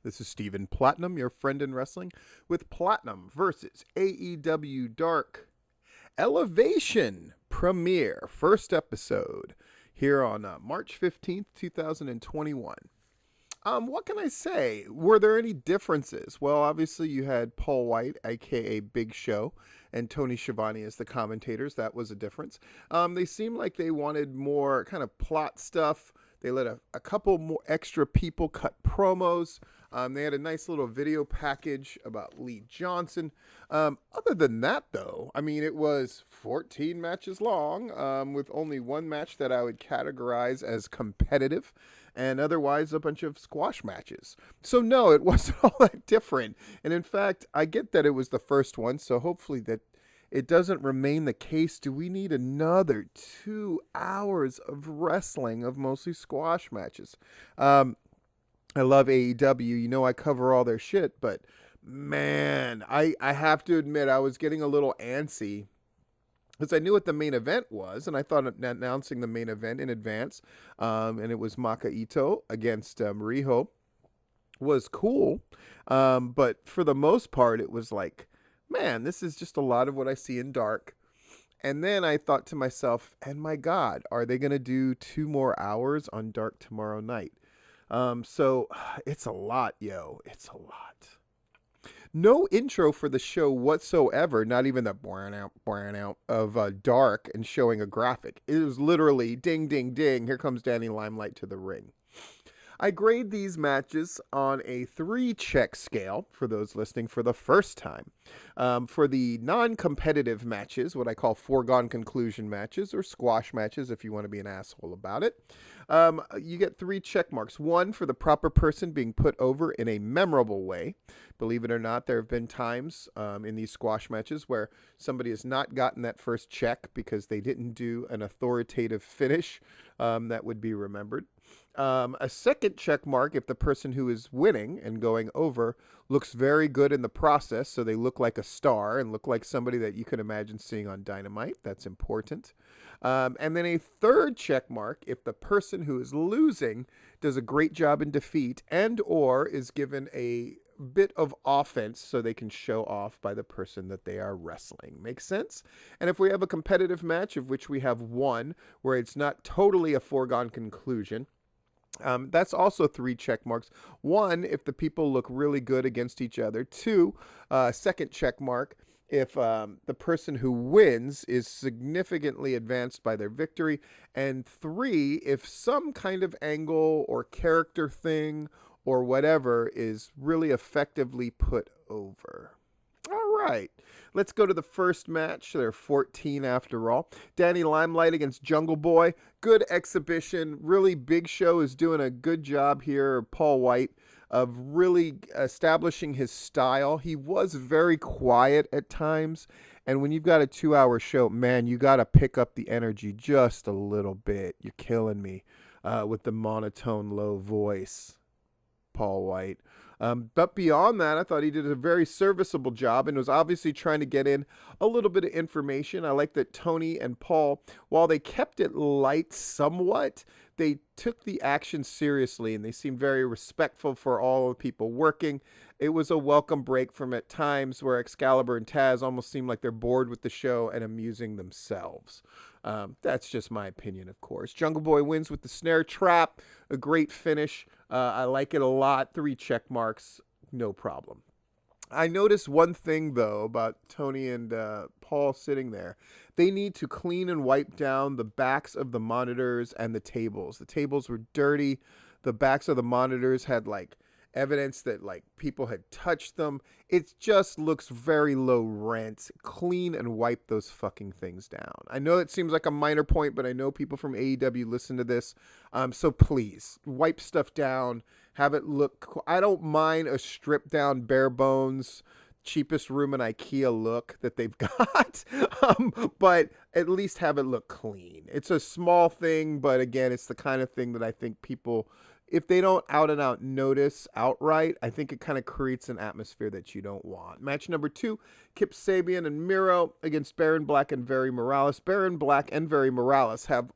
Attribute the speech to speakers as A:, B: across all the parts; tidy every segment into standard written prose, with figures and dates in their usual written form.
A: This is Stephen Platinum, your friend in wrestling, with Platinum versus AEW Dark Elevation premiere, first episode, here on March 15th, 2021. What can I say? Were there any differences? Well, obviously you had Paul White, aka Big Show, and Tony Schiavone as the commentators. That was a difference. They seemed like they wanted more kind of plot stuff. They let a couple more extra people cut promos. They had a nice little video package about Lee Johnson. Other than that, though, I mean, it was 14 matches long, with only one match that I would categorize as competitive, and otherwise a bunch of squash matches. So no, it wasn't all that different. And in fact, I get that it was the first one, so hopefully that it doesn't remain the case. Do we need another 2 hours of wrestling of mostly squash matches? I love AEW. You know I cover all their shit, but man, I have to admit I was getting a little antsy because I knew what the main event was, and I thought announcing the main event in advance, and it was Maka Ito against Riho, was cool. But for the most part, it was like, man, this is just a lot of what I see in Dark. And then I thought to myself, and my God, are they going to do 2 more hours on Dark tomorrow night? So it's a lot, yo. It's a lot. No intro for the show whatsoever, not even the burn out of Dark and showing a graphic. It was literally ding, ding, ding. Here comes Danny Limelight to the ring. I grade these matches on a 3-check scale for those listening for the first time. For the non-competitive matches, what I call foregone conclusion matches or squash matches if you want to be an asshole about it, you get 3 check marks. 1 for the proper person being put over in a memorable way. Believe it or not, there have been times in these squash matches where somebody has not gotten that first check because they didn't do an authoritative finish that would be remembered. A second check mark if the person who is winning and going over looks very good in the process, so they look like a star and look like somebody that you can imagine seeing on Dynamite. That's important. And then a third check mark if the person who is losing does a great job in defeat and or is given a bit of offense so they can show off by the person that they are wrestling. Makes sense? And if we have a competitive match, of which we have one where it's not totally a foregone conclusion, that's also 3 check marks. 1, if the people look really good against each other. 2, second check mark if the person who wins is significantly advanced by their victory. And 3, if some kind of angle or character thing or whatever is really effectively put over. All right, let's go to the first match. There are 14 after all. Danny Limelight against Jungle Boy. Good exhibition. Really, Big Show is doing a good job here, Paul White, of really establishing his style. He was very quiet at times. And when you've got a 2-hour show, man, you got to pick up the energy just a little bit. You're killing me with the monotone, low voice, Paul White. But beyond that, I thought he did a very serviceable job and was obviously trying to get in a little bit of information. I like that Tony and Paul, while they kept it light somewhat, they took the action seriously and they seemed very respectful for all the people working. It was a welcome break from at times where Excalibur and Taz almost seemed like they're bored with the show and amusing themselves. That's just my opinion, of course. Jungle Boy wins with the snare trap. A great finish. I like it a lot. 3 check marks. No problem. I noticed one thing, though, about Tony and Paul sitting there. They need to clean and wipe down the backs of the monitors and the tables. The tables were dirty. The backs of the monitors had, like, evidence that like people had touched them. It just looks very low rent. Clean and wipe those fucking things down. I know it seems like a minor point, but I know people from AEW listen to this. So please wipe stuff down. Have it look. I don't mind a stripped down, bare bones, cheapest room in IKEA look that they've got. But at least have it look clean. It's a small thing, but again, it's the kind of thing that I think people, if they don't out and out notice outright, I think it kind of creates an atmosphere that you don't want. Match number 2, Kip Sabian and Miro against Baron Black and Very Morales. Baron Black and Very Morales have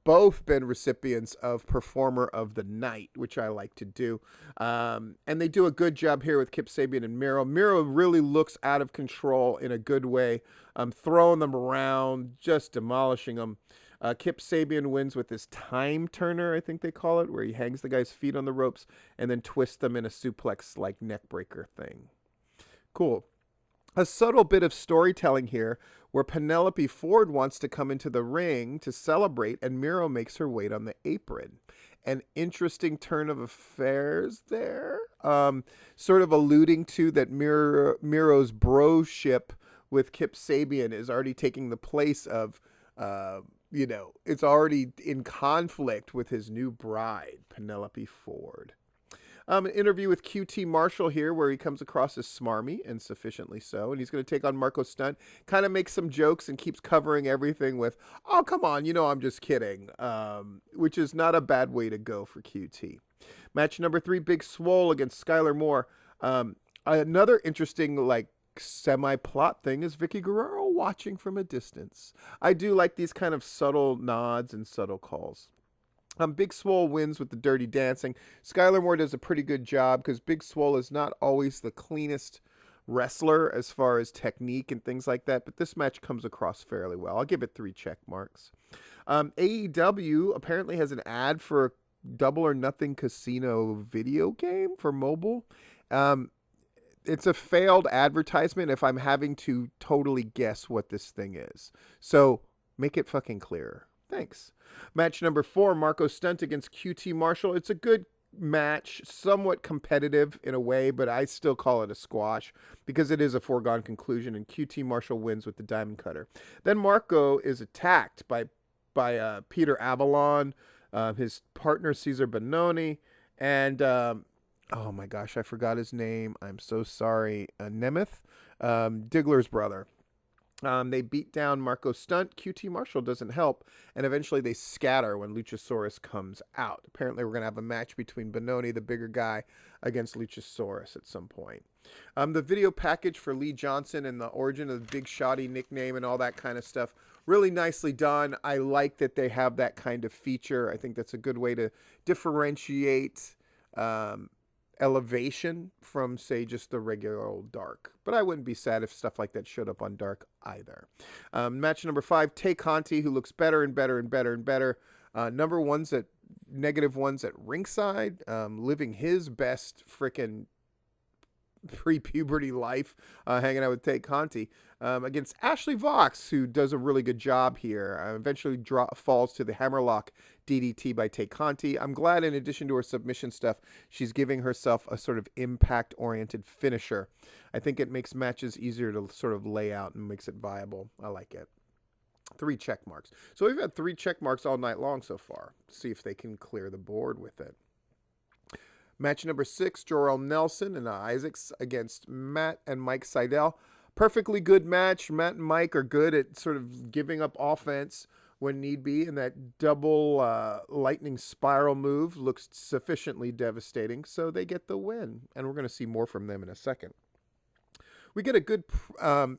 A: both been recipients of Performer of the Night, which I like to do. And they do a good job here with Kip Sabian and Miro. Miro really looks out of control in a good way, throwing them around, just demolishing them. Kip Sabian wins with this time turner, I think they call it, where he hangs the guy's feet on the ropes and then twists them in a suplex-like neckbreaker thing. Cool. A subtle bit of storytelling here where Penelope Ford wants to come into the ring to celebrate and Miro makes her wait on the apron. An interesting turn of affairs there. Sort of alluding to that Miro's bro-ship with Kip Sabian is already taking the place of, it's already in conflict with his new bride, Penelope Ford. An interview with QT Marshall here where he comes across as smarmy and sufficiently so. And he's going to take on Marco Stunt, kind of makes some jokes and keeps covering everything with, oh, come on, I'm just kidding, which is not a bad way to go for QT. Match number 3, Big Swole against Skylar Moore. Another interesting, semi-plot thing is Vicky Guerrero watching from a distance. I do like these kind of subtle nods and subtle calls. Big Swole wins with the dirty dancing. Skylar Moore does a pretty good job because Big Swole is not always the cleanest wrestler as far as technique and things like that, but this match comes across fairly well. I'll give it 3 check marks. AEW apparently has an ad for a Double or Nothing casino video game for mobile. It's a failed advertisement if I'm having to totally guess what this thing is. So make it fucking clear. Thanks. Match number 4, Marco Stunt against QT Marshall. It's a good match, somewhat competitive in a way, but I still call it a squash because it is a foregone conclusion, and QT Marshall wins with the Diamond Cutter. Then Marco is attacked by Peter Avalon, his partner Cesar Bononi, and oh my gosh, I forgot his name. I'm so sorry. Nemeth, Diggler's brother. They beat down Marco Stunt. QT Marshall doesn't help, and eventually they scatter when Luchasaurus comes out. Apparently we're going to have a match between Bononi, the bigger guy, against Luchasaurus at some point. The video package for Lee Johnson and the origin of the Big Shotty nickname and all that kind of stuff, really nicely done. I like that they have that kind of feature. I think that's a good way to differentiate Elevation from, say, just the regular old Dark. But I wouldn't be sad if stuff like that showed up on Dark either. Match number 5, Tay Conti, who looks better and better and better and better. Negative ones at ringside, living his best frickin' pre-puberty life, hanging out with Tay Conti, against Ashley Vox, who does a really good job here. Eventually falls to the hammerlock DDT by Tay Conti. I'm glad, in addition to her submission stuff, she's giving herself a sort of impact-oriented finisher. I think it makes matches easier to sort of lay out and makes it viable. I like it. 3 check marks. So we've had 3 check marks all night long so far. See if they can clear the board with it. Match number 6, Jorel Nelson and Isaacs against Matt and Mike Seidel. Perfectly good match. Matt and Mike are good at sort of giving up offense when need be, and that double lightning spiral move looks sufficiently devastating, so they get the win, and we're going to see more from them in a second. We get a good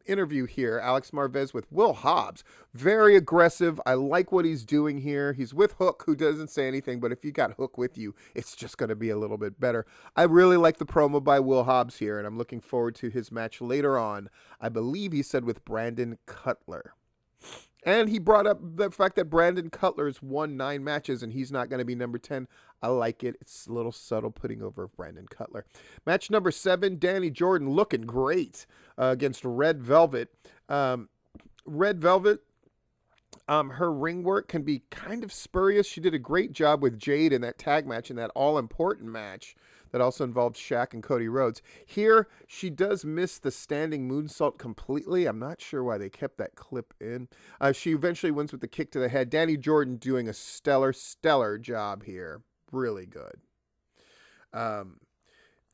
A: interview here. Alex Marvez with Will Hobbs. Very aggressive. I like what he's doing here. He's with Hook, who doesn't say anything, but if you got Hook with you, it's just going to be a little bit better. I really like the promo by Will Hobbs here, and I'm looking forward to his match later on. I believe he said with Brandon Cutler. And he brought up the fact that Brandon Cutler's won 9 matches and he's not going to be number 10. I like it. It's a little subtle putting over of Brandon Cutler. Match number 7, Danny Jordan looking great against Red Velvet. Red Velvet, her ring work can be kind of spurious. She did a great job with Jade in that tag match, in that all-important match that also involved Shaq and Cody Rhodes. Here, she does miss the standing moonsault completely. I'm not sure why they kept that clip in. She eventually wins with the kick to the head. Danny Jordan doing a stellar job here. Really good.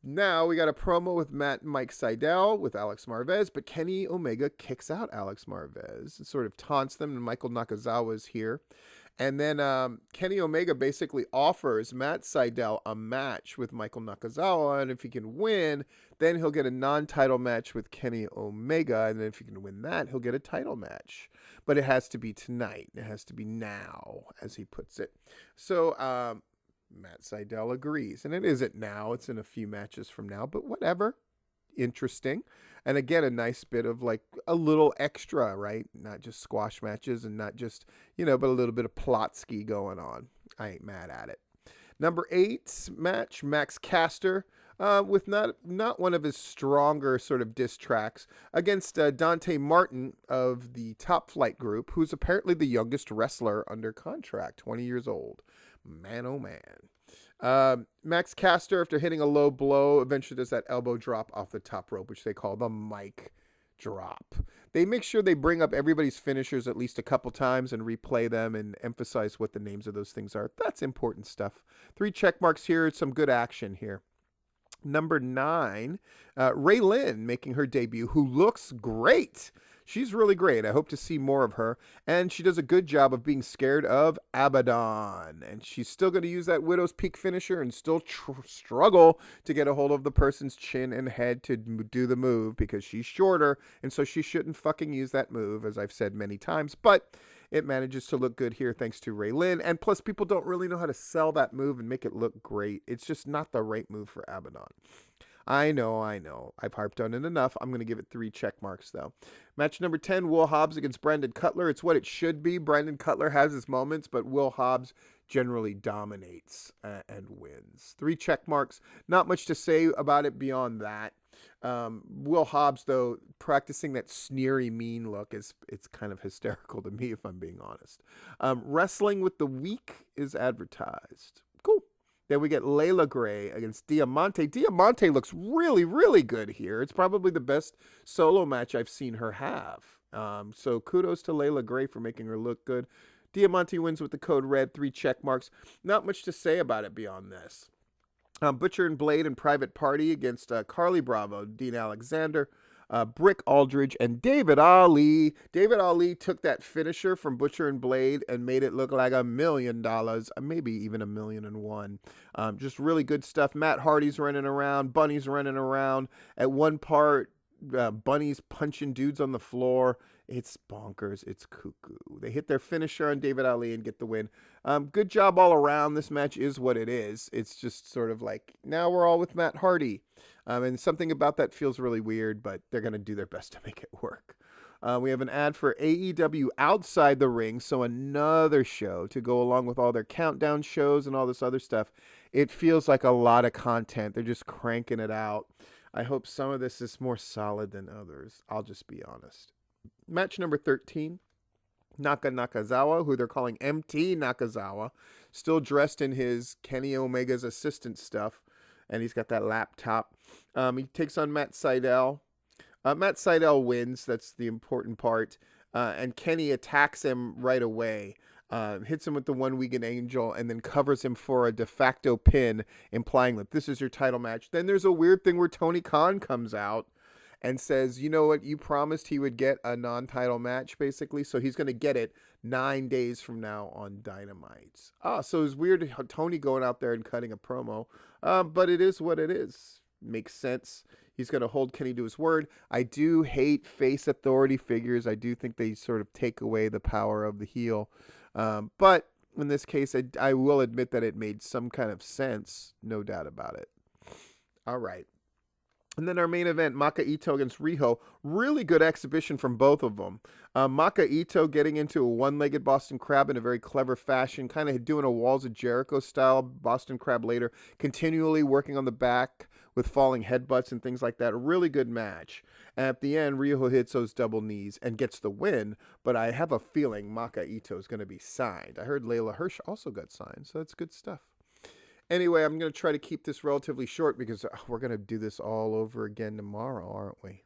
A: Now we got a promo with Matt and Mike Seidel with Alex Marvez, but Kenny Omega kicks out Alex Marvez and sort of taunts them, and Michael Nakazawa is here. And then Kenny Omega basically offers Matt Sydal a match with Michael Nakazawa, and if he can win, then he'll get a non-title match with Kenny Omega, and then if he can win that, he'll get a title match. But it has to be tonight. It has to be now, as he puts it. So Matt Sydal agrees, and it isn't now. It's in a few matches from now, but whatever. Interesting. And again, a nice bit of like a little extra, right? Not just squash matches and not just, but a little bit of Plotsky going on. I ain't mad at it. Number 8 match, Max Caster with not one of his stronger sort of diss tracks against Dante Martin of the Top Flight group, who's apparently the youngest wrestler under contract, 20 years old. Man, oh man. Max Caster, after hitting a low blow, eventually does that elbow drop off the top rope, which they call the mic drop. They make sure they bring up everybody's finishers at least a couple times and replay them and emphasize what the names of those things are. That's important stuff. 3 check marks here. Some good action here. Number 9, Ray Lynn making her debut, who looks great. She's really great. I hope to see more of her. And she does a good job of being scared of Abaddon. And she's still going to use that Widow's Peak finisher and still struggle to get a hold of the person's chin and head to do the move because she's shorter. And so she shouldn't fucking use that move, as I've said many times. But it manages to look good here thanks to Ray Lynn. And plus, people don't really know how to sell that move and make it look great. It's just not the right move for Abaddon. I know. I've harped on it enough. I'm going to give it 3 check marks, though. Match number 10, Will Hobbs against Brandon Cutler. It's what it should be. Brandon Cutler has his moments, but Will Hobbs generally dominates and wins. 3 check marks. Not much to say about it beyond that. Will Hobbs, though, practicing that sneery, mean look it's kind of hysterical to me, if I'm being honest. Wrestling with the Week is advertised. Cool. Then we get Layla Gray against Diamante. Diamante looks really, really good here. It's probably the best solo match I've seen her have. So kudos to Layla Gray for making her look good. Diamante wins with the code red, 3 check marks. Not much to say about it beyond this. Butcher and Blade and Private Party against Carly Bravo, Dean Alexander, Brick Aldridge, and David Ali. David Ali took that finisher from Butcher and Blade and made it look like $1 million, maybe even $1,000,001. Just really good stuff. Matt Hardy's running around. Bunny's running around. At one part, Bunny's punching dudes on the floor. It's bonkers. It's cuckoo. They hit their finisher on David Ali and get the win. Good job all around. This match is what it is. It's just sort of like, now we're all with Matt Hardy. And something about that feels really weird, but they're going to do their best to make it work. We have an ad for AEW Outside the Ring, so another show to go along with all their countdown shows and all this other stuff. It feels like a lot of content. They're just cranking it out. I hope some of this is more solid than others. I'll just be honest. Match number 13, Nakazawa, who they're calling MT Nakazawa, still dressed in his Kenny Omega's assistant stuff, and he's got that laptop. He takes on Matt Sydal. Matt Sydal wins. That's the important part. And Kenny attacks him right away. Hits him with the one-winged angel and then covers him for a de facto pin, implying that this is your title match. Then there's a weird thing where Tony Khan comes out and says, you know what, you promised he would get a non-title match, basically, so he's going to get it 9 days from now on Dynamite. So it's weird Tony going out there and cutting a promo, but it is what it is. Makes sense. He's going to hold Kenny to his word. I do hate face authority figures. I do think they sort of take away the power of the heel. But in this case, I will admit that it made some kind of sense. No doubt about it. All right. And then our main event, Maka Ito against Riho. Really good exhibition from both of them. Maka Ito getting into a one-legged Boston Crab in a very clever fashion, kind of doing a Walls of Jericho style Boston Crab later, continually working on the back with falling headbutts and things like that. A really good match. And at the end, Riho hits those double knees and gets the win, but I have a feeling Maka Ito is going to be signed. I heard Layla Hirsch also got signed, so that's good stuff. Anyway, I'm going to try to keep this relatively short because we're going to do this all over again tomorrow, aren't we?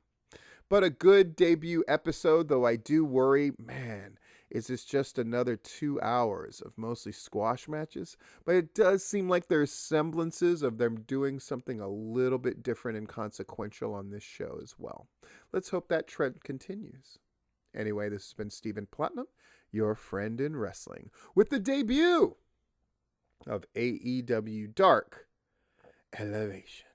A: But a good debut episode, though I do worry, man, is this just another 2 hours of mostly squash matches? But it does seem like there's semblances of them doing something a little bit different and consequential on this show as well. Let's hope that trend continues. Anyway, this has been Stephen Platinum, your friend in wrestling, with the debut of AEW Dark Elevation.